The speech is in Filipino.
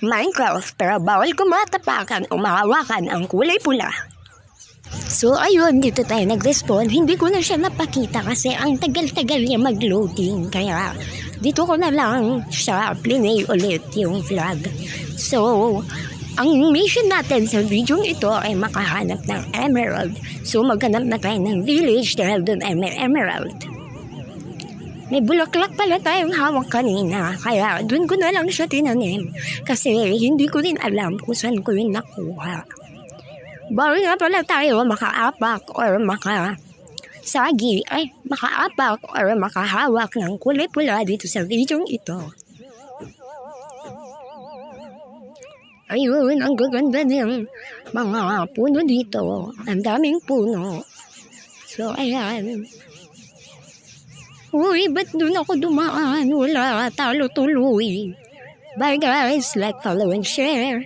Minecraft, pero bawal ko matapakan o mahawakan ang kulay pula. So ayun, dito tayo nag-respawn. Hindi ko na siya napakita kasi ang tagal-tagal niya mag-loading. Kaya dito ko na lang siya plinay ulit yung vlog. So, ang mission natin sa video ito ay makahanap ng emerald. So maghanap na tayo ng village dahil doon ay may emerald. May bulaklak pala tayong hawak kanina, kaya doon ko na lang siya tinanim. Kasi hindi ko rin alam kung saan ko yun nakuha. Bawal nga pala tayo makaapak or makasagi, makaapak or makahawak ng kulay pula dito sa video ito. Ayun, ang gaganda ng mga puno dito. Ang daming puno. So, ayan. Uy, ba't doon ako dumaan? Wala, talo tuloy. Bye guys, like, follow, and share.